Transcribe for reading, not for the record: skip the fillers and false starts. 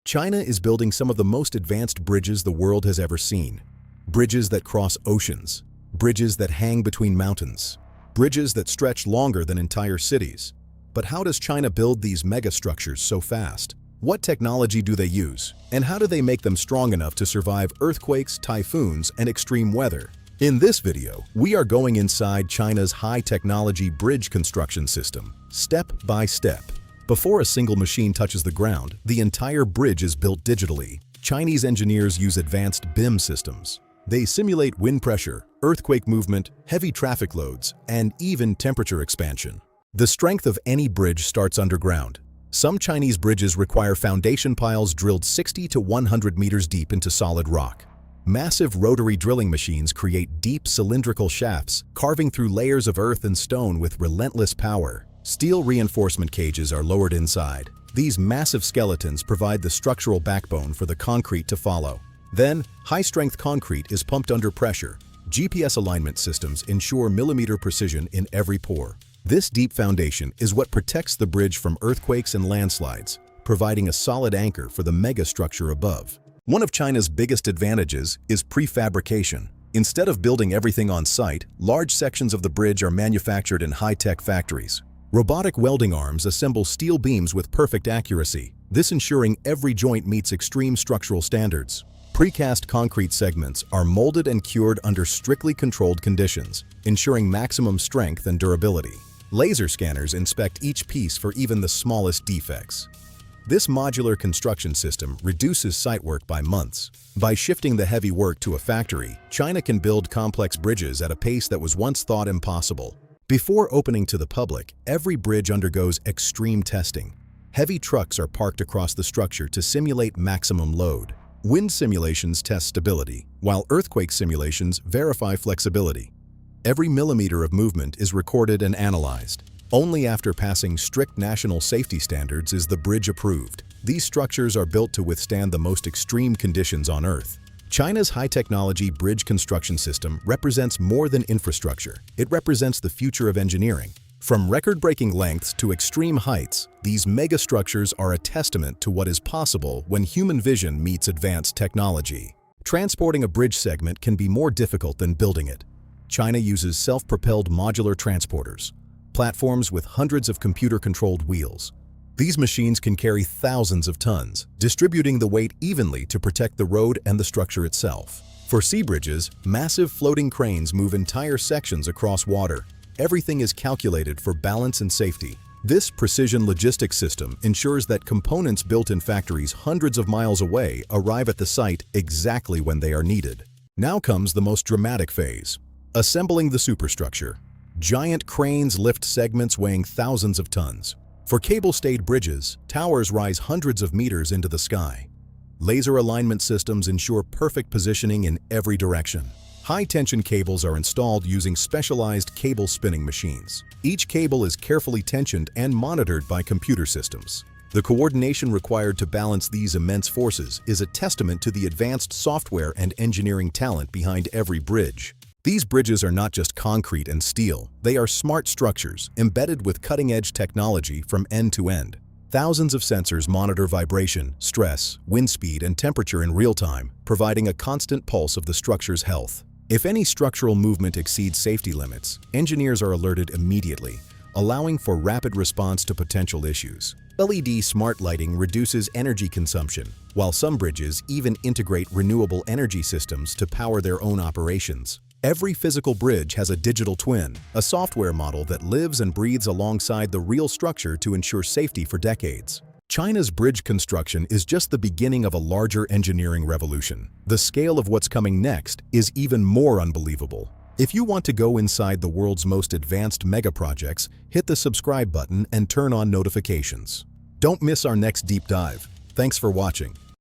China is building some of the most advanced bridges the world has ever seen. Bridges that cross oceans, bridges that hang between mountains, bridges that stretch longer than entire cities. But how does China build these megastructures so fast? What technology do they use? And how do they make them strong enough to survive earthquakes, typhoons, and extreme weather? In this video, we are going inside China's high-technology bridge construction system, step by step. Before a single machine touches the ground, the entire bridge is built digitally. Chinese engineers use advanced BIM systems. They simulate wind pressure, earthquake movement, heavy traffic loads, and even temperature expansion. The strength of any bridge starts underground. Some Chinese bridges require foundation piles drilled 60 to 100 meters deep into solid rock. Massive rotary drilling machines create deep cylindrical shafts, carving through layers of earth and stone with relentless power. Steel reinforcement cages are lowered inside. These massive skeletons provide the structural backbone for the concrete to follow. Then, high-strength concrete is pumped under pressure. GPS alignment systems ensure millimeter precision in every pour. This deep foundation is what protects the bridge from earthquakes and landslides, providing a solid anchor for the megastructure above. One of China's biggest advantages is prefabrication. Instead of building everything on site, large sections of the bridge are manufactured in high-tech factories. Robotic welding arms assemble steel beams with perfect accuracy, this ensuring every joint meets extreme structural standards. Precast concrete segments are molded and cured under strictly controlled conditions, ensuring maximum strength and durability. Laser scanners inspect each piece for even the smallest defects. This modular construction system reduces site work by months. By shifting the heavy work to a factory, China can build complex bridges at a pace that was once thought impossible. Before opening to the public, every bridge undergoes extreme testing. Heavy trucks are parked across the structure to simulate maximum load. Wind simulations test stability, while earthquake simulations verify flexibility. Every millimeter of movement is recorded and analyzed. Only after passing strict national safety standards is the bridge approved. These structures are built to withstand the most extreme conditions on Earth. China's high-technology bridge construction system represents more than infrastructure. It represents the future of engineering. From record-breaking lengths to extreme heights, these megastructures are a testament to what is possible when human vision meets advanced technology. Transporting a bridge segment can be more difficult than building it. China uses self-propelled modular transporters, platforms with hundreds of computer-controlled wheels. These machines can carry thousands of tons, distributing the weight evenly to protect the road and the structure itself. For sea bridges, massive floating cranes move entire sections across water. Everything is calculated for balance and safety. This precision logistics system ensures that components built in factories hundreds of miles away arrive at the site exactly when they are needed. Now comes the most dramatic phase: assembling the superstructure. Giant cranes lift segments weighing thousands of tons. For cable-stayed bridges, towers rise hundreds of meters into the sky. Laser alignment systems ensure perfect positioning in every direction. High-tension cables are installed using specialized cable spinning machines. Each cable is carefully tensioned and monitored by computer systems. The coordination required to balance these immense forces is a testament to the advanced software and engineering talent behind every bridge. These bridges are not just concrete and steel, they are smart structures embedded with cutting-edge technology from end to end. Thousands of sensors monitor vibration, stress, wind speed, and temperature in real time, providing a constant pulse of the structure's health. If any structural movement exceeds safety limits, engineers are alerted immediately, allowing for rapid response to potential issues. LED smart lighting reduces energy consumption, while some bridges even integrate renewable energy systems to power their own operations. Every physical bridge has a digital twin, a software model that lives and breathes alongside the real structure to ensure safety for decades. China's bridge construction is just the beginning of a larger engineering revolution. The scale of what's coming next is even more unbelievable. If you want to go inside the world's most advanced mega projects, hit the subscribe button and turn on notifications. Don't miss our next deep dive. Thanks for watching.